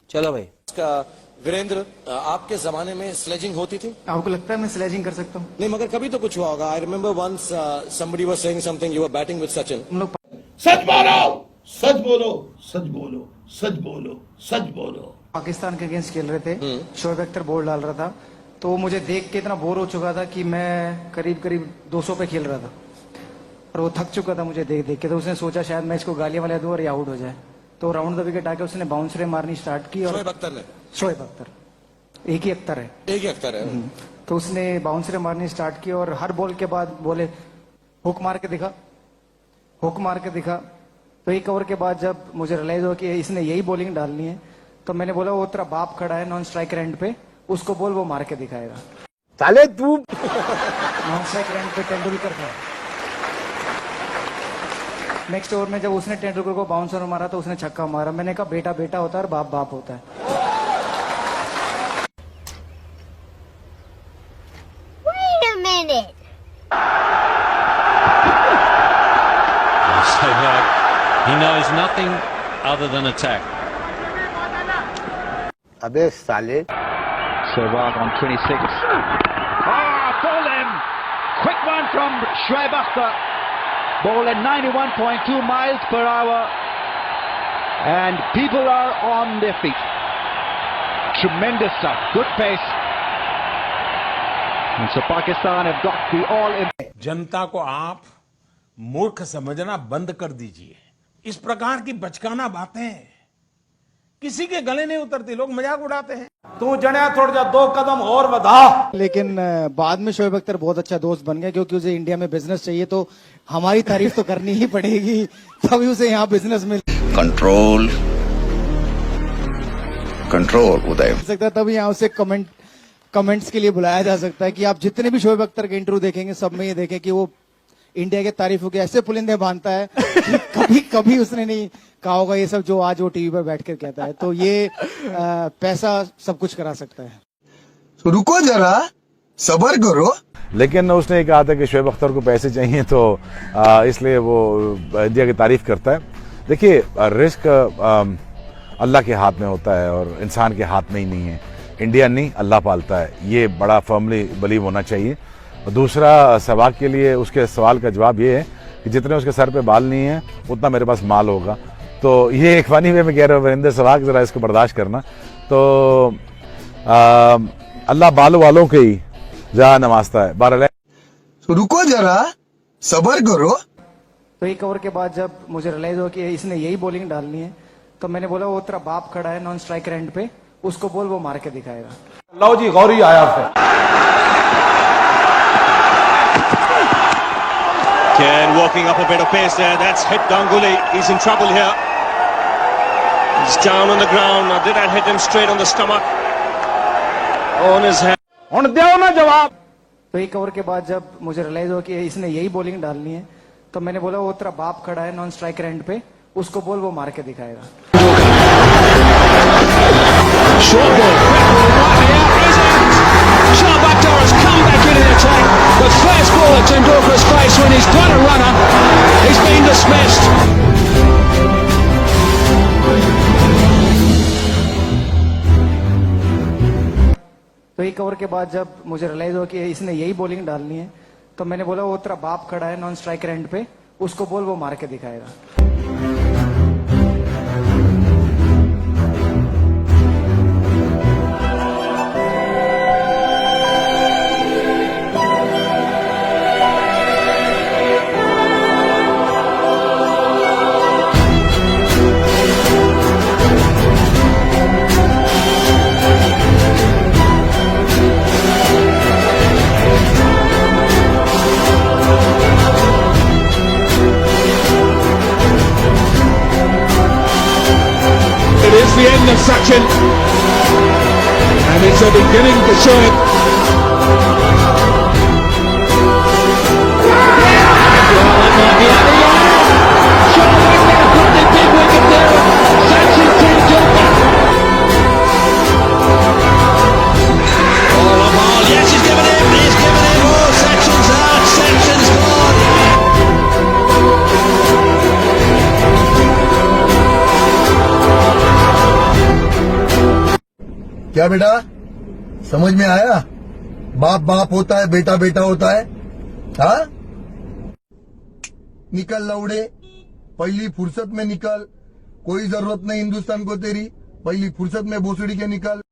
चलो भाई। वीरेंद्र, आपके जमाने में स्लेजिंग होती थी? आपको लगता है मैं स्लेजिंग कर सकता हूँ? नहीं, मगर कभी तो कुछ हुआ होगा। I remember once somebody was saying something, you were batting with Sachin. हम लोग सच बोलो, सच बोलो, सच बोलो, सच बोलो, सच बोलो। पाकिस्तान के अगेंस्ट खेल रहे थे, शोएब अख्तर बॉल डाल रहा था, तो मुझे देख के इतना बोर हो चुका था कि मैं करीब करीब 200 पे खेल रहा था और वो थक चुका था मुझे देख देख के। तो उसने सोचा शायद मैं इसको गालियां वालियां दूं और ये आउट हो जाए, तो राउंड द विकेट आके उसने बाउंसरे मारनी स्टार्ट की। और शोएब अख्तर ने? शोएब अख्तर, एक ही अख्तर है, एक ही अख्तर है। तो उसने बाउंसरे मारनी स्टार्ट की और हर बॉल के बाद बोले हुक मार के दिखा, हुक मार के दिखा। तो एक ओवर के बाद जब मुझे रियलाइज हुआ कि इसने यही बॉलिंग डालनी है, तो मैंने बोला वो तेरा बाप खड़ा है नॉन स्ट्राइक एंड पे, उसको बोल वो मार के दिखाएगा। साले तू नॉन स्ट्राइक एंड पे तेंदुलकर था। नेक्स्ट ओवर में जब उसने तेंदुलकर को बाउंसर मारा तो उसने छक्का मारा। मैंने कहा बेटा बेटा होता है और बाप बाप होता है। Wait a minute. So he knows nothing other than attack. अबे साले। Sehwag on 26. Ball in. Quick one from Shoaib Akhtar. Ball at 91.2 miles per hour. And people are on their feet. Tremendous stuff. Good pace. And so Pakistan have got the all in. जनता को आप मूर्ख समझना बंद कर दीजिए। इस प्रकार की बचकाना बातें किसी के गले नहीं उतरती, लोग मजाक उड़ाते हैं। तू जणिया थोड़ा जा 2 कदम और बढ़ा। लेकिन बाद में शोएब अख्तर बहुत अच्छा दोस्त बन गया, क्योंकि उसे इंडिया में बिजनेस चाहिए तो हमारी तारीफ तो करनी ही पड़ेगी, तभी उसे यहाँ बिजनेस मिल कंट्रोल कंट्रोल उदय सकता है। तभी यहाँ उसे कमेंट्स के लिए बुलाया जा सकता है कि आप जितने भी शोएब अख्तर के इंटरव्यू देखेंगे सब में ये देखें कि वो इंडिया के तारीफों के ऐसे पुलिंदे बांधता है कि कभी कभी उसने नहीं कहा होगा ये सब जो आज वो टीवी पर बैठकर कहता है। तो ये पैसा सब कुछ करा सकता है। तो रुको जरा, सबर करो। लेकिन उसने कहा था कि शोएब अख्तर को पैसे चाहिए, तो इसलिए वो इंडिया की तारीफ करता है। देखिए, रिस्क अल्लाह के हाथ में होता है और इंसान के हाथ में ही नहीं है। इंडिया नहीं, अल्लाह पालता है, ये बड़ा फर्मली बिलीव होना चाहिए। और दूसरा, सहवाग के लिए उसके सवाल का जवाब ये है कि जितने उसके सर पे बाल नहीं है उतना मेरे पास माल होगा। तो ये एक फनी वे में कह रहा हूँ वीरेंद्र सहवाग, जरा इसको बर्दाश्त करना। तो अल्लाह बालों वालों के ही जहाँ नवाजता है। बहरहाल तो रुको जरा, सबर करो। तो एक ओवर के बाद जब मुझे रियलाइज हुआ कि इसने यही बॉलिंग डालनी है, तो मैंने बोला वो तेरा बाप खड़ा है नॉन स्ट्राइक एंड पे, उसको बोल वो मार के दिखाएगा। लो जी, गौरी आया फिर। Ken walking up a bit of pace there. That's hit Ganguly. He's in trouble here. He's down on the ground. Now, did that hit him straight on the stomach? On his head. हुन देओ ना जवाब। तो एक over के बाद जब मुझे रियलाइज हुआ कि इसने यही बॉलिंग डालनी है, तो मैंने बोला वो तेरा बाप खड़ा है नॉन स्ट्राइक एंड पे, उसको बोल वो मार के दिखाएगा। Short ball. Shoaib Akhtar has come back in an attack. The first ball at Tendulkar's face when he's got a runner. He's been dismissed. तो एक ओवर के बाद जब मुझे रियलाइज हुआ कि इसने यही बॉलिंग डालनी है, तो मैंने बोला वो तेरा बाप खड़ा है नॉन स्ट्राइक एंड पे, उसको बोल वो मार के दिखाएगा। It is the end of Sachin, and it's a beginning to show it. Yes, he's given him. He's given him. Oh, Sachin's out. Sachin's gone. क्या बेटा, समझ में आया? बाप बाप होता है, बेटा बेटा होता है। हाँ, निकल लौड़े, पहली फुर्सत में निकल। कोई जरूरत नहीं हिंदुस्तान को तेरी, पहली फुर्सत में भोसड़ी के निकल।